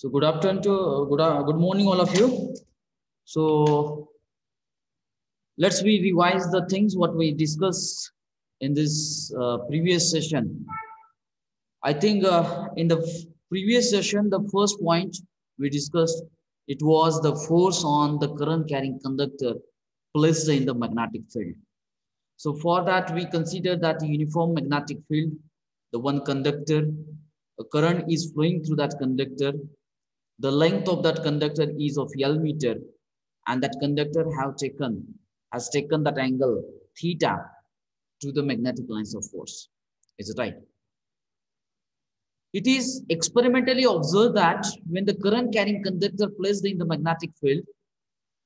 So good afternoon to good morning, all of you. So let's we revise the things what we discussed in this previous session. I think in the previous session, the first point we discussed it was the force on the current carrying conductor placed in the magnetic field. So for that, we consider that the uniform magnetic field, the one conductor, a current is flowing through that conductor. The length of that conductor is of L meter, and that conductor has taken that angle theta to the magnetic lines of force. Is it right? It is experimentally observed that when the current carrying conductor placed in the magnetic field,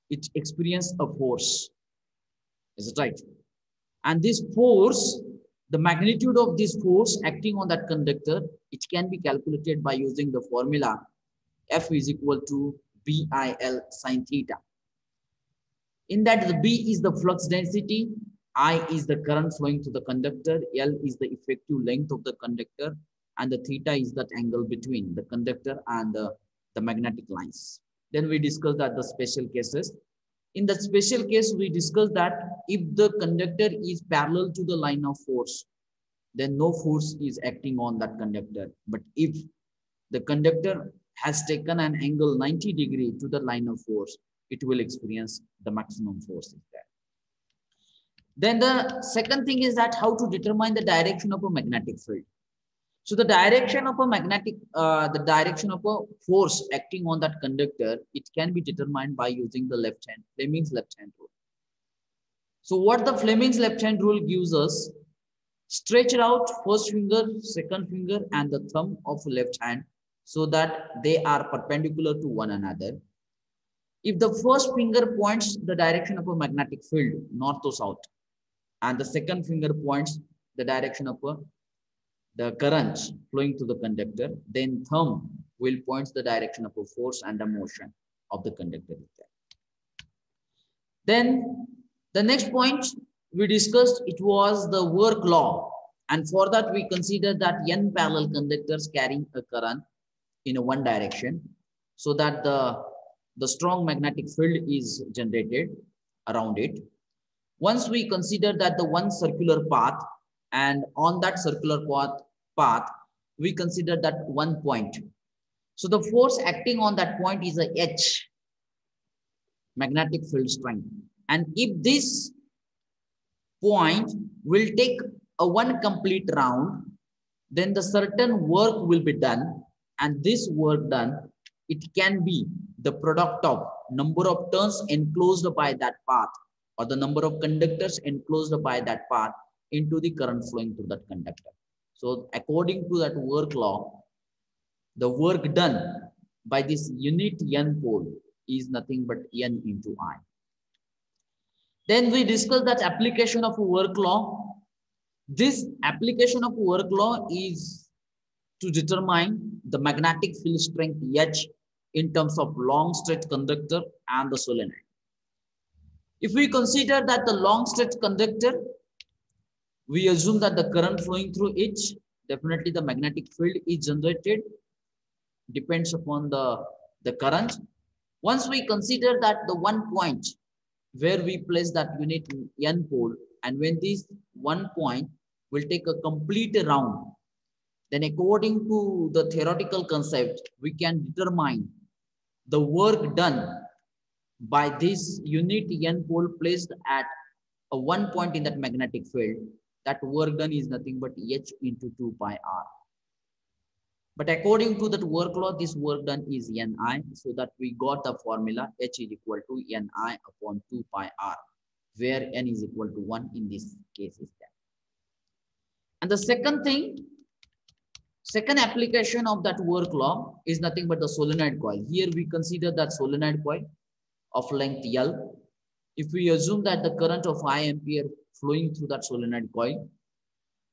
it experiences a force. Is it right? And this force, the magnitude of this force acting on that conductor, it can be calculated by using the formula F is equal to BIL sine theta. In that, the B is the flux density, I is the current flowing through the conductor, L is the effective length of the conductor, and the theta is that angle between the conductor and the magnetic lines. Then we discussed that the special cases. In that special case, we discussed that if the conductor is parallel to the line of force, then no force is acting on that conductor. But if the conductor has taken an angle 90 degree to the line of force, it will experience the maximum force there. Then the second thing is that how to determine the direction of a magnetic field. So the direction of a force acting on that conductor, it can be determined by using the Fleming's left hand rule. So what the Fleming's left hand rule gives us, stretch out first finger, second finger, and the thumb of left hand so that they are perpendicular to one another. If the first finger points the direction of a magnetic field, north to south, and the second finger points the direction of the current flowing through the conductor, then thumb will point the direction of a force and the motion of the conductor. Then the next point we discussed, it was the work law. And for that, we consider that n parallel conductors carrying a current in a one direction so that the strong magnetic field is generated around it. Once we consider that the one circular path, and on that circular path, we consider that one point. So the force acting on that point is a H, magnetic field strength. And if this point will take a one complete round, then the certain work will be done. And this work done, it can be the product of number of turns enclosed by that path or the number of conductors enclosed by that path into the current flowing through that conductor. So according to that work law, the work done by this unit N pole is nothing but N into I. Then we discuss that application of work law. This application of work law is to determine the magnetic field strength H in terms of long straight conductor and the solenoid. If we consider that the long straight conductor, we assume that the current flowing through it, definitely the magnetic field is generated, depends upon the current. Once we consider that the one point where we place that unit N pole, and when this one point will take a complete round, then according to the theoretical concept, we can determine the work done by this unit N pole placed at a one point in that magnetic field. That work done is nothing but H into 2 pi R. But according to that work law, this work done is Ni, so that we got the formula H is equal to Ni upon 2 pi R, where N is equal to 1 in this case is that. And the second application of that work law is nothing but the solenoid coil. Here we consider that solenoid coil of length L. If we assume that the current of 5 ampere flowing through that solenoid coil,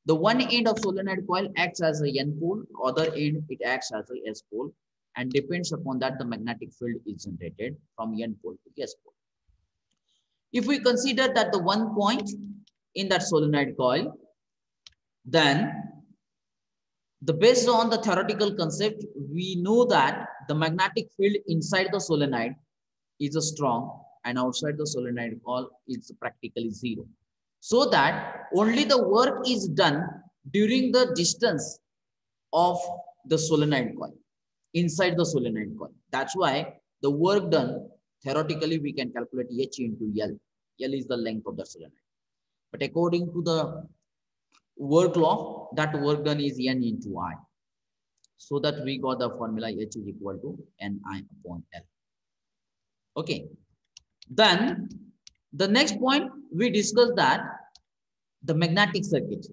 the one end of solenoid coil acts as a N pole, other end it acts as a S pole, and depends upon that the magnetic field is generated from N pole to S pole. If we consider that the one point in that solenoid coil, then based on the theoretical concept, we know that the magnetic field inside the solenoid is a strong and outside the solenoid coil is practically zero. So that only the work is done during the distance of the solenoid coil, inside the solenoid coil. That's why the work done, theoretically we can calculate H into L. L is the length of the solenoid. But according to the work law, that work done is N into I. So that we got the formula H is equal to Ni upon L. Okay. Then the next point we discussed that the magnetic circuit.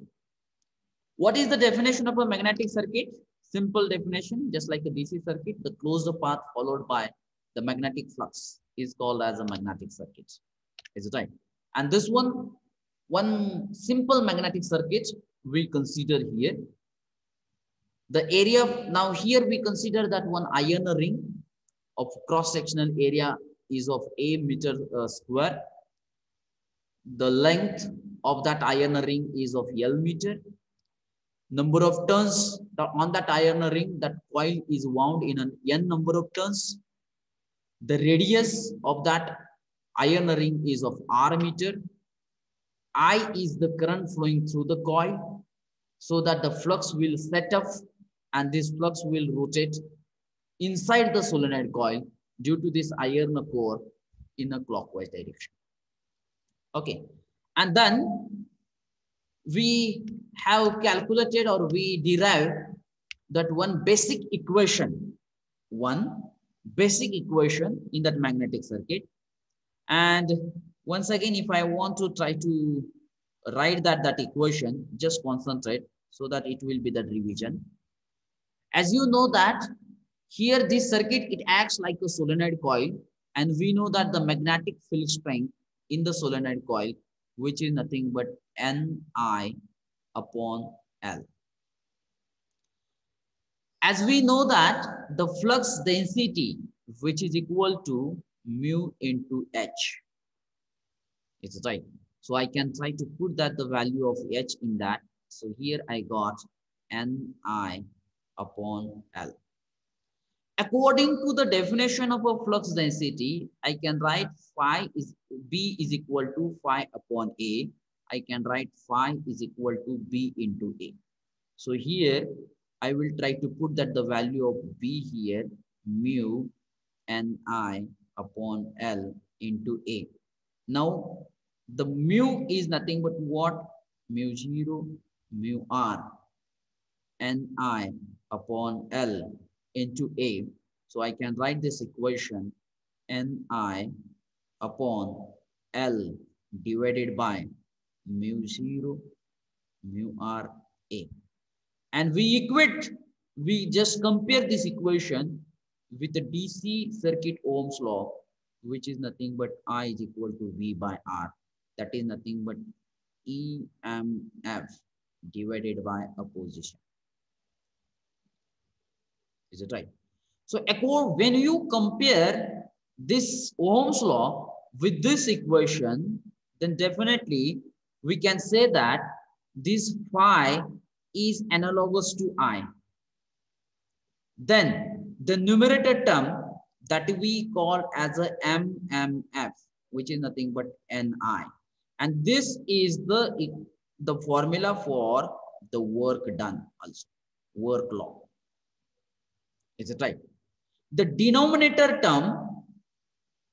What is the definition of a magnetic circuit? Simple definition, just like a DC circuit, the closed path followed by the magnetic flux is called as a magnetic circuit. Is it right? And this one simple magnetic circuit we consider here. The area, now here we consider that one iron ring of cross-sectional area is of A meter square. The length of that iron ring is of L meter. Number of turns on that iron ring, that coil is wound in an N number of turns. The radius of that iron ring is of R meter. I is the current flowing through the coil, so that the flux will set up and this flux will rotate inside the solenoid coil due to this iron core in a clockwise direction. Okay, and then we have calculated or we derived that one basic equation in that magnetic circuit. And once again, if I want to try to write that equation, just concentrate so that it will be the revision. As you know that here this circuit, it acts like a solenoid coil, and we know that the magnetic field strength in the solenoid coil, which is nothing but Ni upon L. As we know that the flux density, which is equal to mu into H. It's right. So I can try to put that the value of H in that. So here I got Ni upon L. According to the definition of a flux density, I can write phi is B is equal to phi upon A. I can write phi is equal to B into A. So here I will try to put that the value of B here, mu Ni upon L into A. Now the mu is nothing but what? Mu 0, mu R, Ni upon L into A. So I can write this equation Ni upon L divided by mu 0, mu R, A. And we just compare this equation with the DC circuit Ohm's law, which is nothing but I is equal to V by R. That is nothing but EMF divided by opposition. Is it right? So when you compare this Ohm's law with this equation, then definitely we can say that this phi is analogous to I. Then the numerator term that we call as a MMF, which is nothing but Ni. And this is the formula for the work done also, work law. Is it right? The denominator term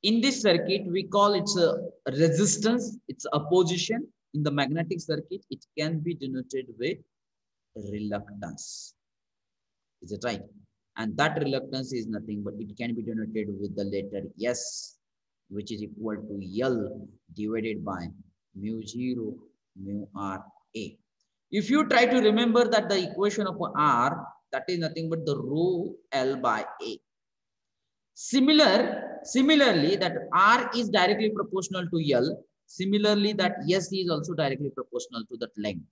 in this circuit, we call it a resistance, it's opposition. In the magnetic circuit, it can be denoted with reluctance. Is it right? And that reluctance is nothing but it can be denoted with the letter S, which is equal to L divided by mu 0, mu R, A. If you try to remember that the equation of R, that is nothing but the rho L by A. Similarly, that R is directly proportional to L. Similarly, that S is also directly proportional to that length.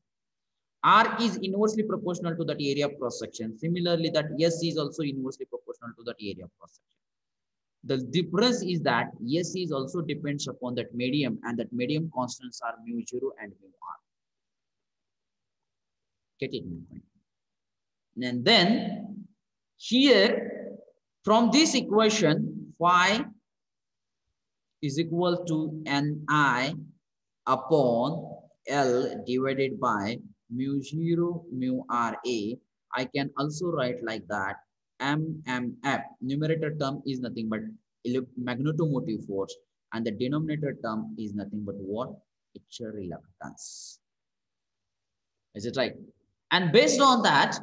R is inversely proportional to that area of cross section. Similarly, that S is also inversely proportional to that area of cross section. The difference is that S is also depends upon that medium, and that medium constants are mu 0 and mu R. Get it? And then here From this equation, phi is equal to Ni upon L divided by mu 0 mu Ra. I can also write like that. MMF, numerator term is nothing but magnetomotive force, and the denominator term is nothing but what? It's a reluctance. Is it right? And based on that,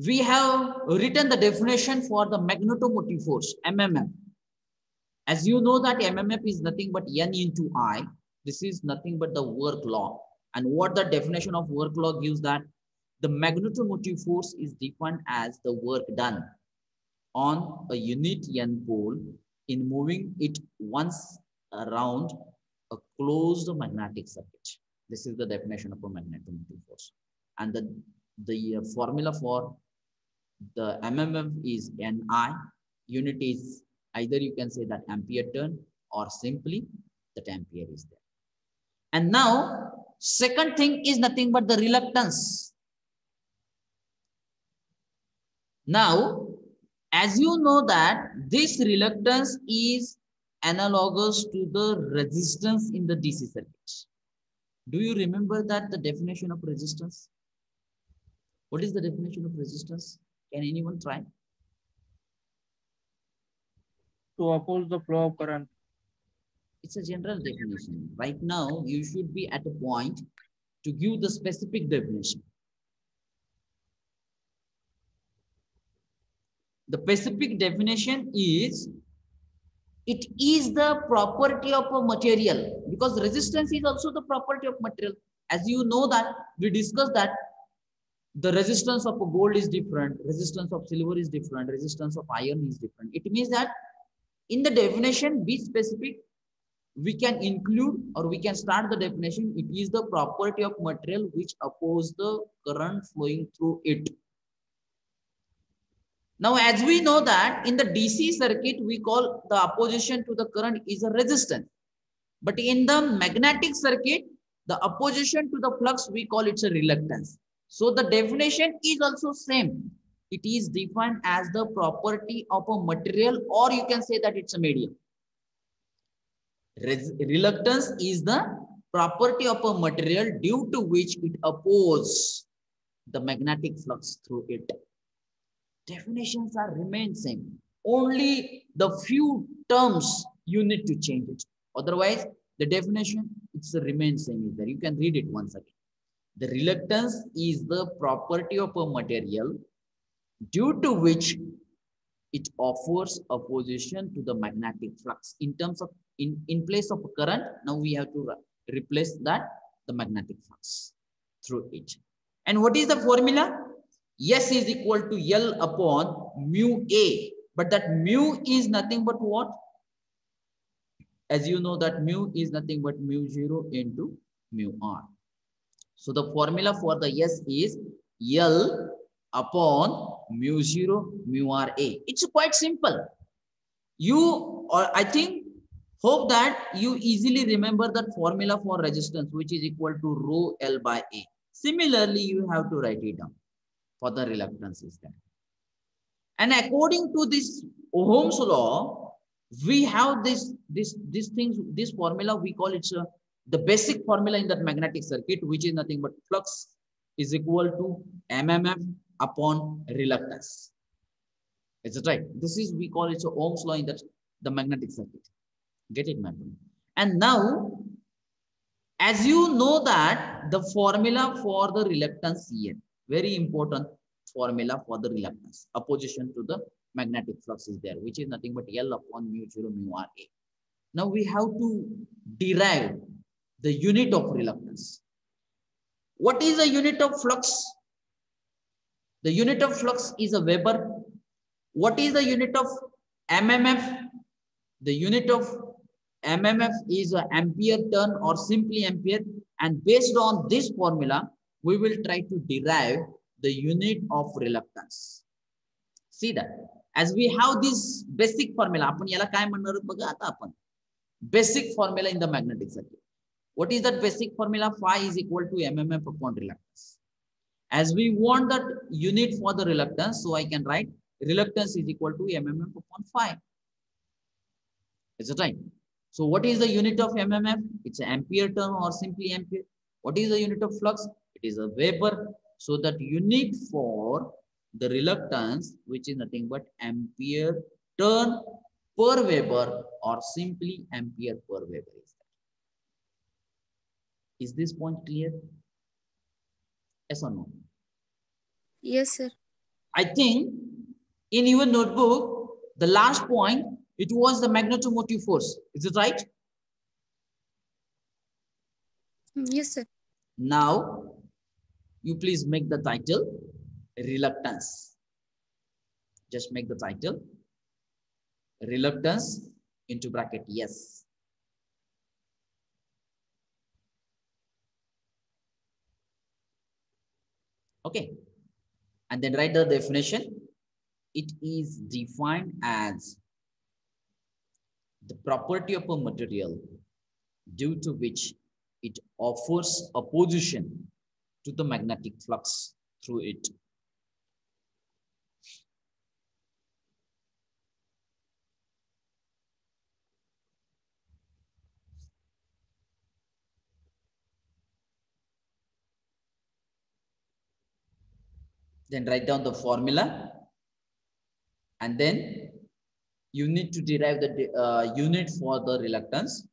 we have written the definition for the magnetomotive force, MMF. As you know that MMF is nothing but N into I. This is nothing but the work law. And what the definition of work law gives that the magnetomotive force is defined as the work done on a unit N pole in moving it once around a closed magnetic circuit. This is the definition of a magnetomotive force. And the formula for the MMF is Ni. Unit is either you can say that ampere turn or simply that ampere is there. And now, second thing is nothing but the reluctance. Now, as you know that this reluctance is analogous to the resistance in the DC circuit. Do you remember that the definition of resistance? What is the definition of resistance? Can anyone try? To oppose the flow of current. It's a general definition. Right now, you should be at a point to give the specific definition. The specific definition is, it is the property of a material, because resistance is also the property of material. As you know that we discussed that the resistance of a gold is different, resistance of silver is different, resistance of iron is different. It means that in the definition, be specific, we can include or we can start the definition. It is the property of material which opposes the current flowing through it. Now, as we know that in the DC circuit, we call the opposition to the current is a resistance. But in the magnetic circuit, the opposition to the flux, we call it a reluctance. So the definition is also same. It is defined as the property of a material, or you can say that it's a medium. Reluctance is the property of a material due to which it opposes the magnetic flux through it. Definitions are remain same. Only the few terms you need to change it. Otherwise, the definition it's remain same. There you can read it once again. The reluctance is the property of a material due to which it offers opposition to the magnetic flux. In terms of in place of current, now we have to replace that the magnetic flux through it. And what is the formula? S is equal to L upon mu A. But that mu is nothing but what? As you know that mu is nothing but mu 0 into mu R. So the formula for the S is L upon mu 0 mu R A. It's quite simple. You, or I think, hope that you easily remember that formula for resistance, which is equal to rho L by A. Similarly, you have to write it down for the reluctance is that. And according to this Ohm's law, we have this formula, we call it the basic formula in that magnetic circuit, which is nothing but flux is equal to MMF upon reluctance. Is it right? This is, we call it Ohm's law in that the magnetic circuit. Get it, my friend? And now, as you know that the formula for the reluctance here, very important formula for the reluctance, opposition to the magnetic flux is there, which is nothing but L upon mu 0 mu R A. Now we have to derive the unit of reluctance. What is the unit of flux? The unit of flux is a Weber. What is the unit of MMF? The unit of MMF is an ampere turn or simply ampere. And based on this formula, we will try to derive the unit of reluctance. See that as we have this basic formula, basic formula in the magnetic circuit. What is that basic formula? Phi is equal to MMF upon reluctance. As we want that unit for the reluctance, so I can write reluctance is equal to mmf upon phi. Is it right? So what is the unit of mmf? It's an ampere turn or simply ampere. What is the unit of flux? It is a Weber. So that unit for the reluctance, which is nothing but ampere turn per Weber or simply ampere per Weber. Is this point clear? Yes or no? Yes, sir. I think in your notebook, the last point, it was the magnetomotive force. Is it right? Yes, sir. Now, you please make the title reluctance. Just make the title reluctance into bracket yes. Okay. And then write the definition. It is defined as the property of a material due to which it offers opposition to the magnetic flux through it. Then write down the formula, and then you need to derive the unit for the reluctance.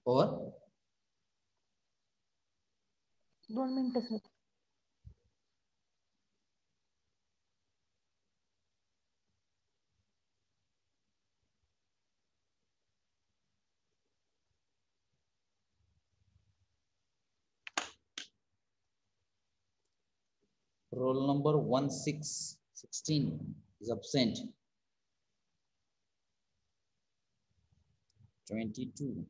Or 2 मिनिटं sir. roll number 1616 is absent. 22.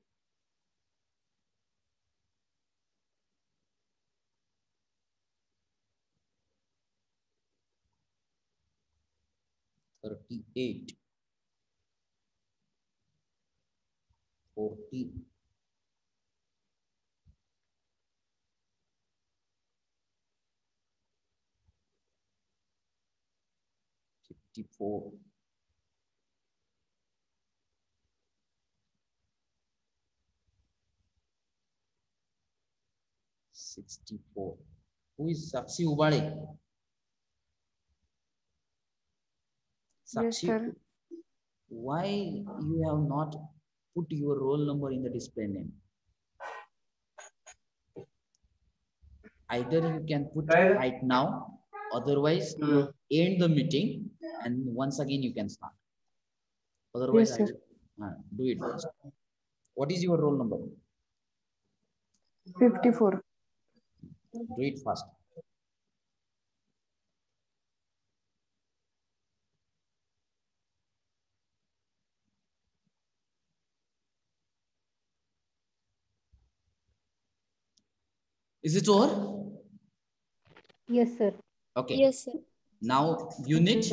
38. 40. 54. 64. Who is Sakshi Ubale? Yes, Sakshi, sir. why you have not put your roll number in the display name? Either you can put right now, otherwise end the meeting and once again you can start. Otherwise, Yes, sir. do it first. What is your roll number? 54. Do it fast. Is it over? Yes, sir. Okay. Yes, sir. Now unit.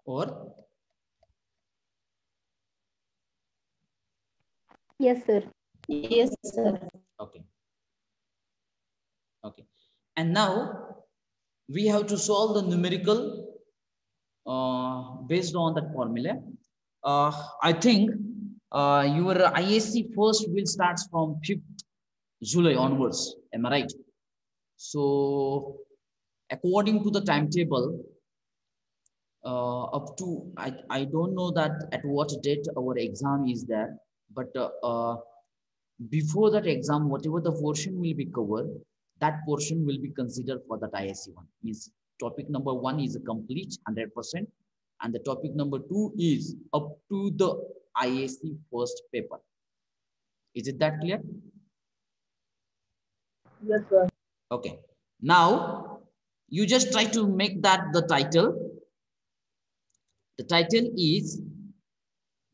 or Yes, sir. Yes, sir. okay. Okay. And now we have to solve the numerical based on that formula. I think your IAC first will start from 5th July onwards. Am I right? So according to the timetable, up to I don't know that at what date our exam is there, but before that exam, whatever the portion will be covered, that portion will be considered for that ISC one. Means topic number 1 is a complete 100%, and the topic number 2 is up to the IAC first paper. Is it that clear? Yes, sir. Okay. Now you just try to make that the title. The title is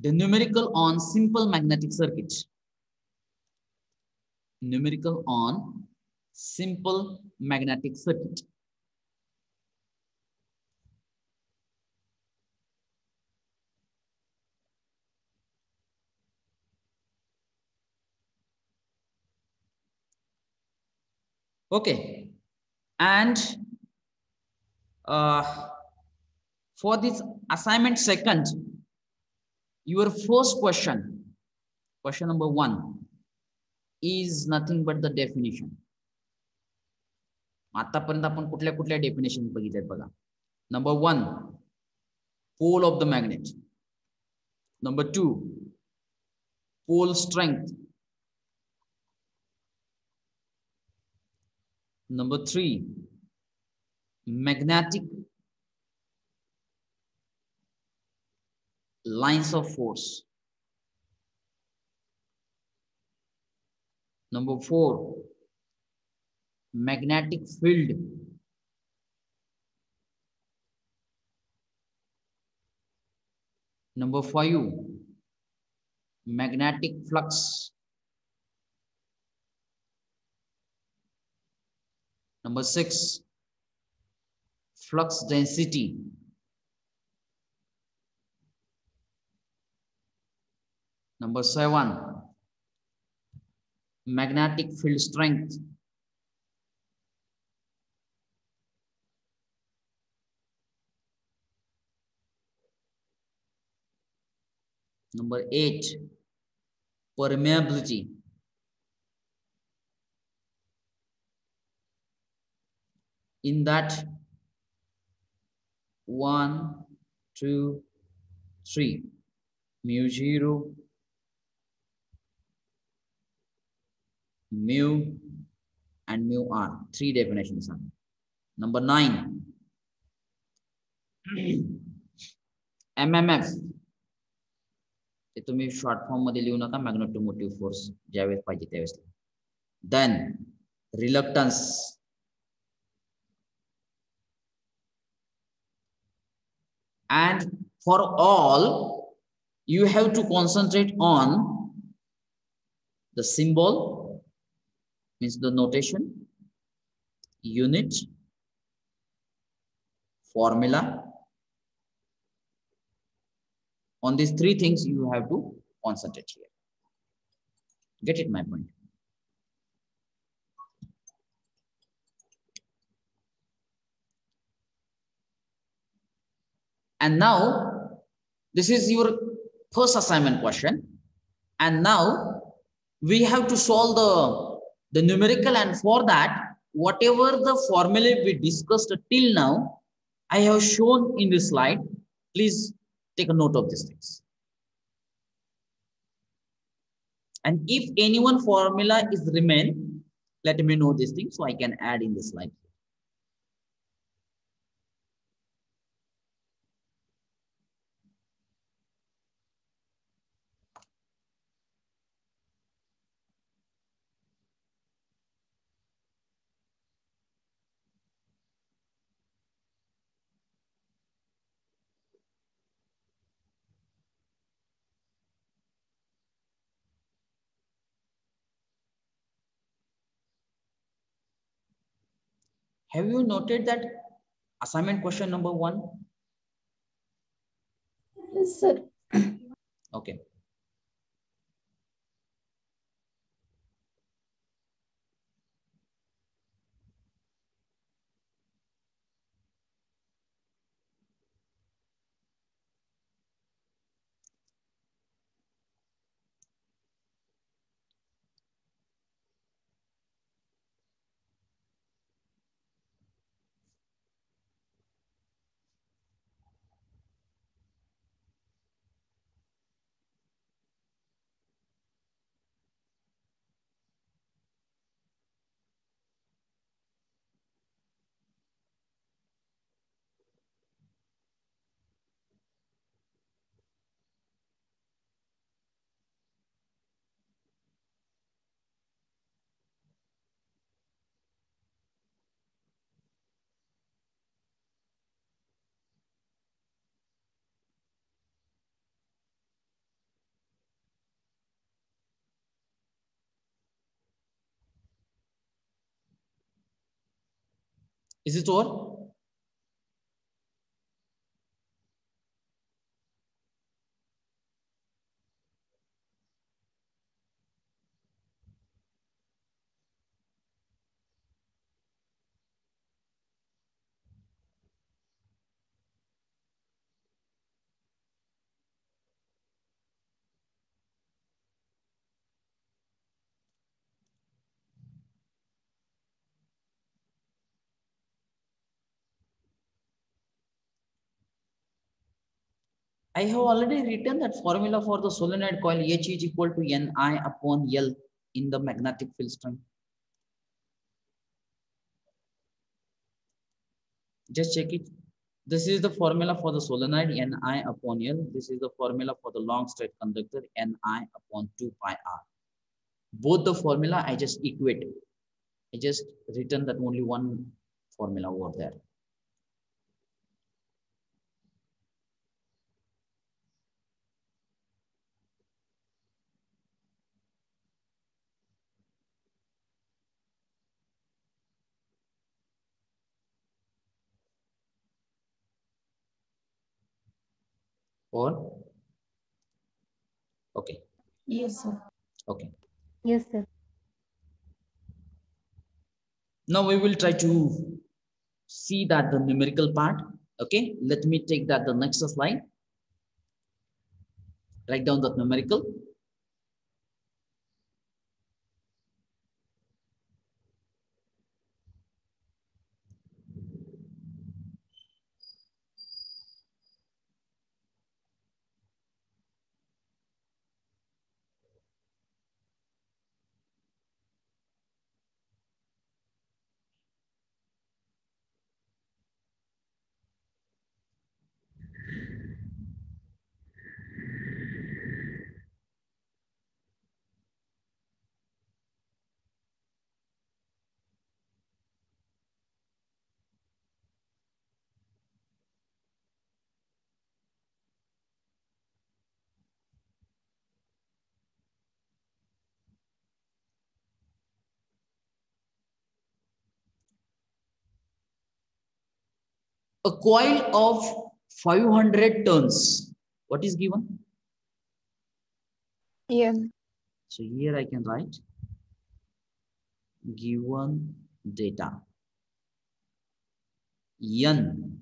the numerical on simple magnetic circuit. Numerical on simple magnetic circuit. Okay. And for this assignment second, your first question, question number 1, is nothing but the definition. आतापर्यंत आपण कुठल्या कुठल्या definition बघितल्यात बघा. Number 1, pole of the magnet. Number 2, pole strength. Number 3, magnetic lines of force. Number 4, magnetic field. Number 5, magnetic flux. Number 6, flux density. Number 7, magnetic field strength. Number 8, permeability. In that 1, 2, 3, mu 0, mu, and mu r. 3 definitions are. Number 9, MMF. ते तुम्ही short form मध्ये लिहू नका, magnetomotive force ज्यावेळेस पाहिजे त्यावेळेस. Then reluctance. And for all, you have to concentrate on the symbol, means the notation, unit, formula. On these 3 things you have to concentrate here. Get it, my point? And now this is your first assignment question, and now we have to solve the numerical, and for that whatever the formula we discussed till now I have shown in this slide. Please take a note of these things, and if any one formula is remain, let me know these things so I can add in the slide. Have you noted that assignment question number 1? Yes, sir. Okay. Is it all? I have already written that formula for the solenoid coil H is equal to Ni upon L in the magnetic field strength. Just check it. This is the formula for the solenoid Ni upon L. This is the formula for the long straight conductor Ni upon 2 pi R. Both the formula I just equate. I just written that only one formula over there. Or okay. Yes, sir. Okay. Yes, sir. Now we will try to see that the numerical part. Okay, let me take that the next slide. Write down that numerical. A coil of 500 turns. What is given? N. So here I can write given data. N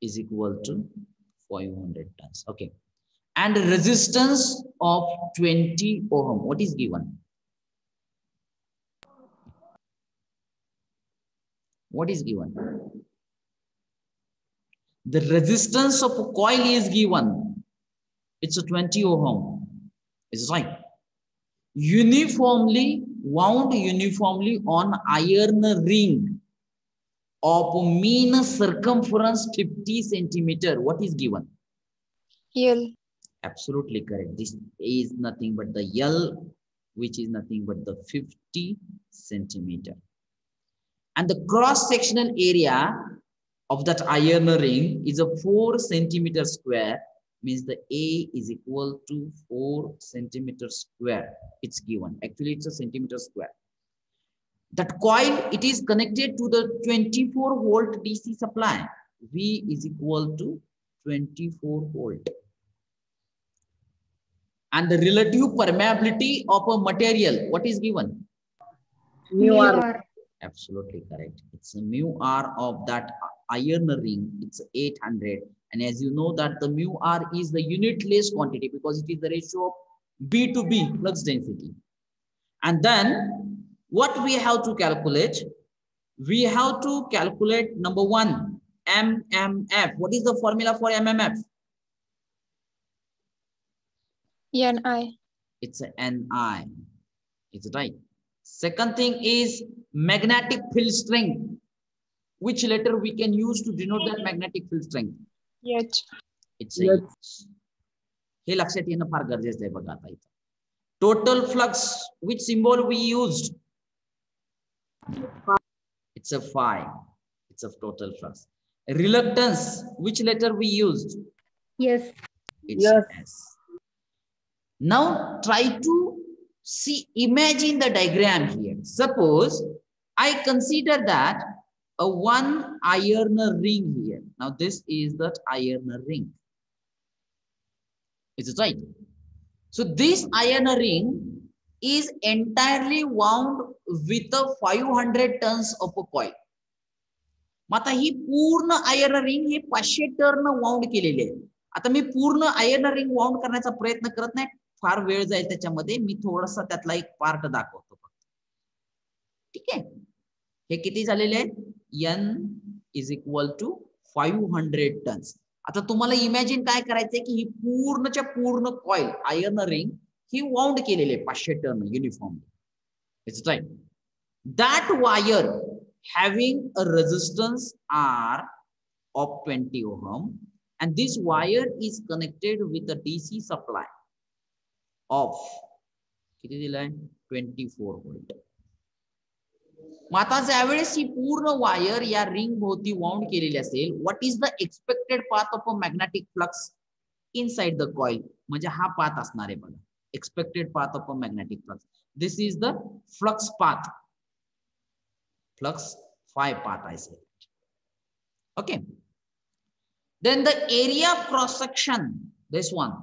is equal to 500 tons. Okay. And resistance of 20 ohm. What is given? What is given? The resistance of a coil is given. It's a 20 ohm. Is right. Uniformly wound uniformly on iron ring of mean circumference 50 centimeter. What is given? L. Absolutely correct. This is nothing but the L, which is nothing but the 50 centimeter. And the cross-sectional area of that iron ring is a 4 centimeter square, means the A is equal to 4 centimeter square. It's given. Actually, it's a centimeter square. That coil, it is connected to the 24 volt DC supply. V is equal to 24 volt. And the relative permeability of a material, what is given? Mu R. Absolutely correct. It's a mu R of that iron ring. It's 800. And as you know that the mu R is the unitless quantity because it is the ratio of B to B flux density. And then what we have to calculate? We have to calculate number one, MMF. What is the formula for MMF? Ni. It's a Ni. It's right. Second thing is magnetic field strength. Which letter we can use to denote that magnetic field strength? H. It's a H. हे लक्षात येणं फार गरजेचं आहे बघा आता इथं. Total flux, which symbol we used? It's a phi. It's a total flux. Reluctance, which letter we used? Yes. It's S. Now try to see, imagine the diagram here. Suppose I consider that a one iron ring here. Now this is that iron ring. Is it right? So this iron ring is entirely wound with a 500 tons of a coil. आता ही पूर्ण iron ring हे 500 turn wound केलेली आहे. आता मी पूर्ण iron ring wound करण्याचा प्रयत्न करत नाही, फार वेळ जाईल त्याच्यामध्ये. मी थोडासा त्यातला एक पार्ट दाखवतो. ठीक आहे. हे किती झालेले आहे? N is equal to 500 tons. आता तुम्हाला इमॅजिन काय करायचंय की ही पूर्णच्या पूर्ण कॉइल आयर्न रिंग ही वाउंड केलेली आहे 500 turn uniform. It's right. That wire having a resistance R of 20 ohm and this wire is connected with a DC supply of 24 volt. मग आता ज्यावेळेस ही पूर्ण वायर या रिंग भोवती वाउंड केलेली असेल, what is the expected path of a magnetic flux inside the coil? म्हणजे हा path असणार आहे बघा, expected path of a magnetic flux. This is the flux path. Flux phi path, I say. Okay. Then the area of cross section, this one,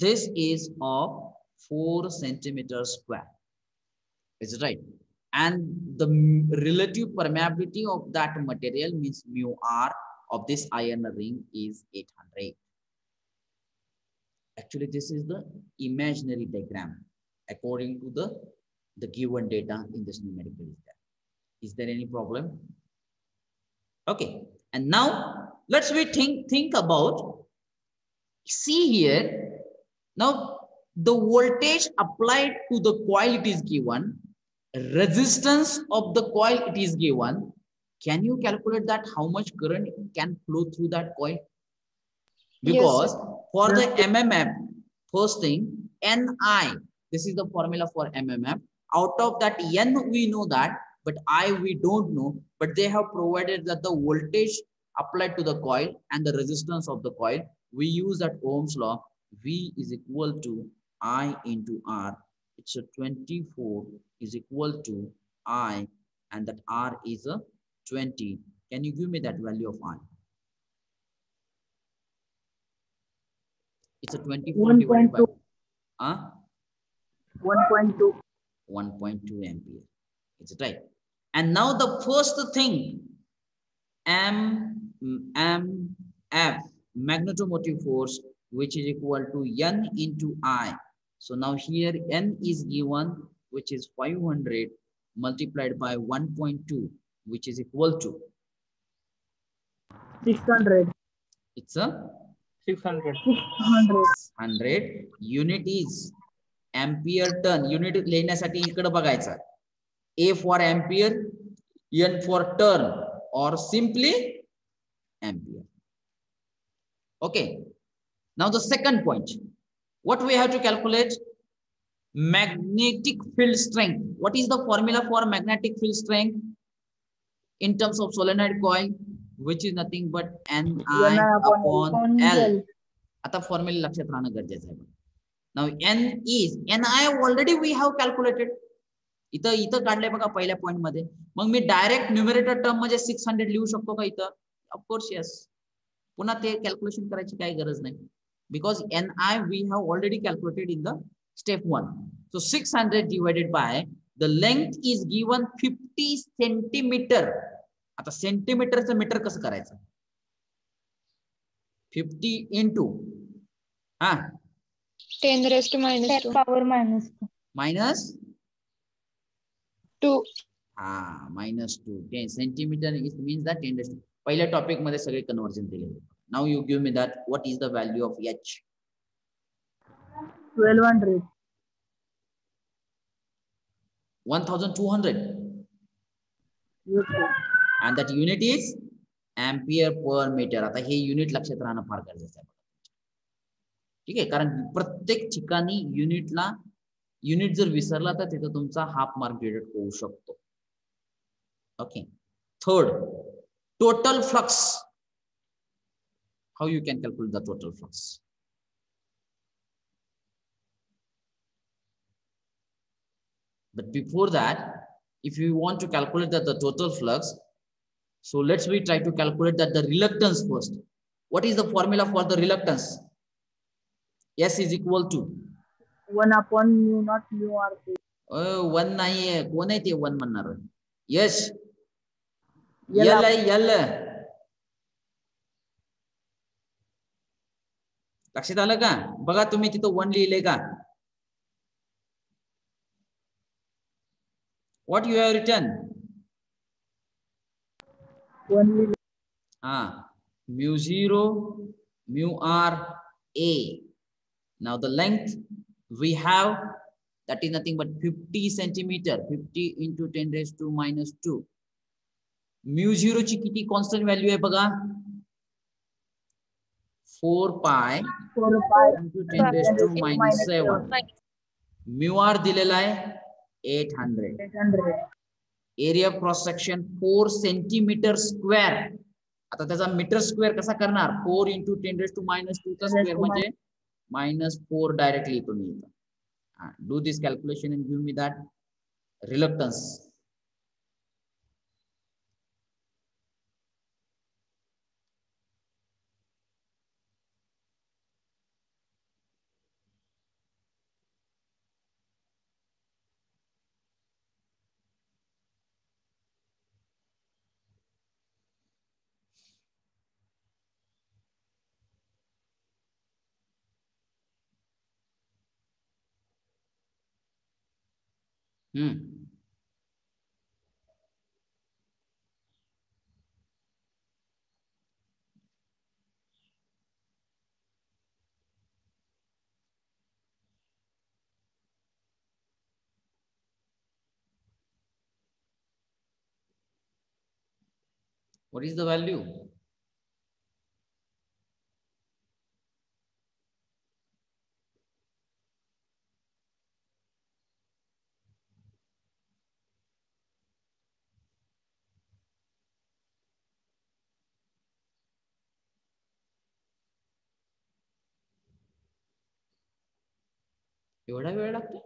this is of 4 centimeters square. Is it right? And the relative permeability of that material means mu R of this iron ring is 800. Actually, this is the imaginary diagram according to the given data in this numerical exam. Is there any problem? Okay. And now let's we think about, see here. Now the voltage applied to the coil it is given, resistance of the coil it is given. Can you calculate that how much current can flow through that coil? Because for the MMF, first thing, Ni, this is the formula for MMF. Out of that N we know that, but I we don't know, but they have provided that the voltage applied to the coil and the resistance of the coil, we use that Ohm's law. V is equal to I into R. It's a 24 is equal to I, and that R is a 20. Can you give me that value of I? It's a 24 divided by 1.2. 1.2 ampere. Is it right? And now the first thing, MMF, magnetomotive force, which is equal to N into I. So now here N is given, which is 500 multiplied by 1.2, which is equal to 600. It's a 600. 100. Unit is ampere turn. Unit लेण्यासाठी इकडे बघायचं. A for ampere, N for turn, or simply ampere. Okay. Now the second point, what we have to calculate? Magnetic field strength. What is the formula for magnetic field strength in terms of solenoid coil? Which is nothing but Ni upon L. आता formula लक्षात राहणं गरजेचं आहे. Now N is Ni already we have calculated. इथं काढलंय बघा पहिल्या point मध्ये. मग मी डायरेक्ट न्यूमरेटर टर्म मध्ये 600 लिहू शकतो का इथं? Of course yes. पुन्हा ते कॅल्क्युलेशन करायची काही गरज नाही. because Ni we have already calculated in the step 1. So 600 divided by the length is given 50 centimeter. आता सेंटीमीटरचं मीटर कसं करायचं? 50 into 10 raised to minus 2. 10 power minus 2. minus 2. minus 2. 10 centimeter it means that 10 raised to. पहिल्या topic मध्ये सगळे conversion दिलेले. Now you give me that what is the value of h? 1200. 1200. Yes, sir. And that unit is ampere per meter. आता हे unit लक्षात राहणं फार गरजेचं आहे. ठीक आहे, कारण प्रत्येक ठिकाणी युनिट जर विसरला तर तिथं तुमचा हाफ मार्क डिडक्ट होऊ शकतो. Okay. Third, total flux. How you can calculate the total flux? But before that, if you want to calculate that the total flux, so let's we try to calculate that the reluctance first. What is the formula for the reluctance? S is equal to 1 upon mu naught mu r. 1 नाहीये, कोण आहे ते 1 म्हणणार? यश L L. लक्षात आलं का? बघा तुम्ही तिथं 1 लिहिले का? What you have written? 1 mu 0 mu r a. Now the length we have, that is nothing but 50 centimeter. 50 into 10 raised to minus 2. mu 0 ची किती कॉन्स्टंट व्हॅल्यू आहे बघा? 4 pi into 10 raised to minus 7. mu r दिलेला आहे 800. Area cross section 4 centimetre square. आता त्याचा metre square कसा करणार? 4 into 10 raised to minus 2 चा स्क्वेअर म्हणजे -4 डायरेक्टली तुम्ही इथं. Do this calculation and give me that reluctance. What is the value? एवढा वेळ लागतो?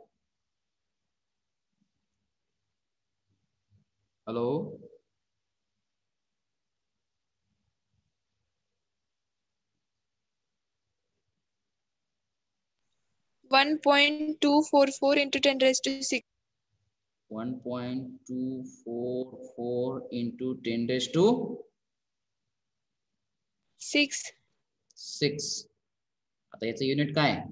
Hello, 1.244 into 10 raised to 6. 1.244 into 10 raised to 6. 6. आता याचं युनिट काय?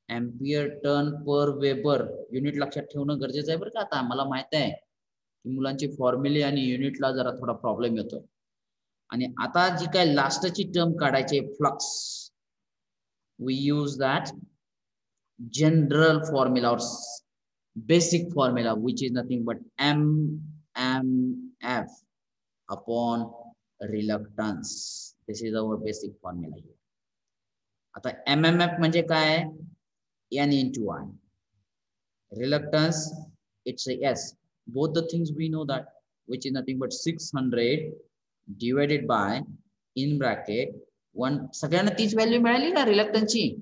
एम्पियर टर्न पर वेबर. युनिट लक्षात ठेवणं गरजेचं आहे बरं का. आता मला माहित आहे की मुलांची फॉर्म्युले आणि युनिटला जरा थोडा प्रॉब्लेम येतो. आणि आता जी काय लास्टची टर्म काढायची flux, we use that general formula और basic formula which is nothing but mmf upon reluctance. This is our basic formula here. आता mmf म्हणजे काय? n into I. Reluctance, it's a s. Both the things we know that, which is nothing but 600 divided by in bracket 1. सगळ्यांना तीच value मिळाली ना reluctance ची?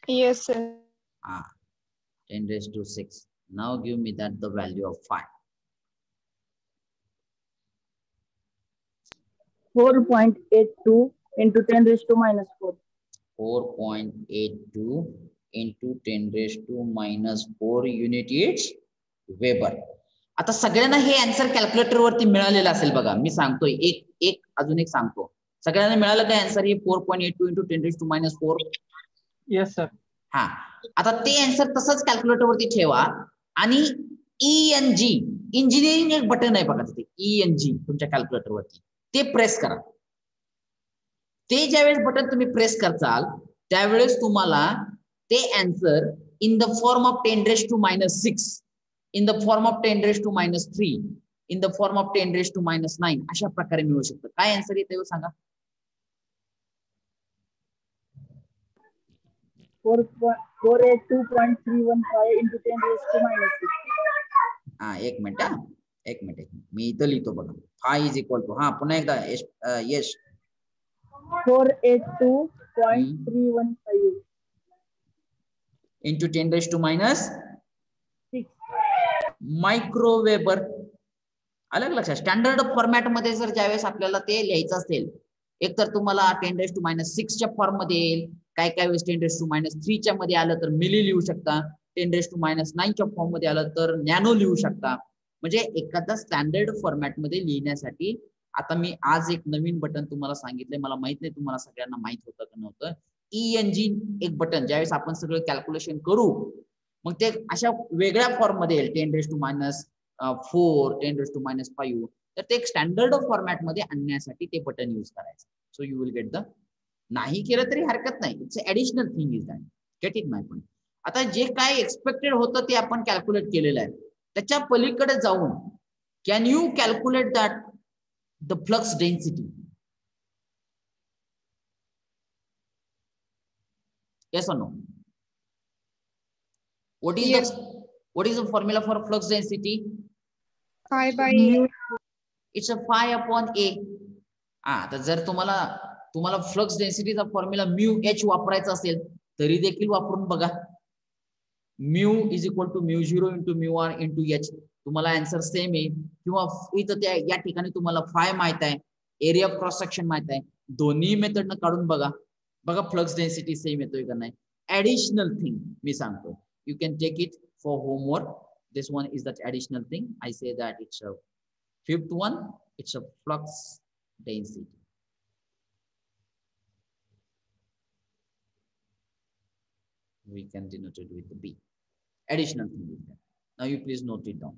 Yes, sir. 10 raised to 6. Now give me that the value of 5. 4.82 into 10 raised to minus 4. 4.82 into 10 raised to minus 4 unit it's weber. आता सगळ्यांना हे answer calculator वरती मिळालेलं असेल बघा. मी सांगतोय एक अजून एक सांगतो. सगळ्यांना मिळालं काय answer? Hey 4.82 into 10 raised to minus 4. Yes, sir. हा, आता ते आन्सर तसंच कॅल्क्युलेटर वरती ठेवा आणि ENG इंजिनिअरिंग एक बटन आहे बघा तिथे, ENG तुमच्या कॅल्क्युलेटर वरती ते प्रेस करा. ते ज्यावेळेस बटन तुम्ही प्रेस करचाल त्यावेळेस तुम्हाला ते answer in the form of 10 raised to minus 6, in the form of 10 raised to minus 3, in the form of 10 raised to minus 9 अशा प्रकारे मिळू शकतं. काय आन्सर येते सांगा? 482.315 into 10 raised to minus 6. हा, एक मिनिट मी इथं लिहितो बघा. फाय इज इक्वल टू, हा पुन्हा एकदा यश 482.315 इंटू 10 raised to minus 6. मायक्रोवेबर. अलग लक्षात, स्टँडर्ड फॉर्मॅट मध्ये जर ज्यावेळेस आपल्याला ते लिहायचं असेल, एक तर तुम्हाला 10 raised to minus 6 च्या फॉर्म मध्ये येईल, काय वेळेस 10 raised to minus 3 च्या मध्ये आलं तर मिली लिहू शकता, 10 raised to minus 9 च्या फॉर्म मध्ये आलं तर नॅनो लिहू शकता. म्हणजे एखादा स्टँडर्ड फॉर्मॅट मध्ये लिहिण्यासाठी आता मी आज एक नवीन बटन तुम्हाला सांगितलंय. मला माहित नाही तुम्हाला सगळ्यांना माहित होतं का नव्हतं. ENG एक बटन ज्यावेळेस आपण सगळं कॅल्क्युलेशन करू मग ते अशा वेगळ्या फॉर्म मध्ये येईल, 10 raised to minus 4, 10 raised to minus 5. तर ते एक स्टँडर्ड फॉर्मॅट मध्ये आणण्यासाठी ते बटन यूज करायचं. So you will get the, नाही केलं तरी हरकत नाही, it's additional thing is that. Get it my point. आता जे काय एक्सपेक्टेड होतं ते आपण कॅल्क्युलेट केलेलं आहे. त्याच्या पलीकडे जाऊन can you calculate that the flux density? Yes or no? What is the formula for flux density? Phi by A. It's a phi upon A. तर जर तुम्हाला फ्लक्स डेन्सिटीचा फॉर्म्युला म्यू एच वापरायचा असेल तरी देखील वापरून बघा. Mu is equal to mu 0 into mu r into H. तुम्हाला आन्सर सेम आहे. किंवा इथं त्या या ठिकाणी तुम्हाला फाय माहित आहे, एरिया ऑफ क्रॉस सेक्शन माहित आहे, दोन्ही मेथडनं काढून बघा फ्लक्स डेन्सिटी सेम येतोय का नाही. ऍडिशनल थिंग मी सांगतो, you can take it for homework. This one is that additional thing. I say that it's a fifth one. It's a flux density. We can denote it with the B. Additional thing is that. Now you please note it down.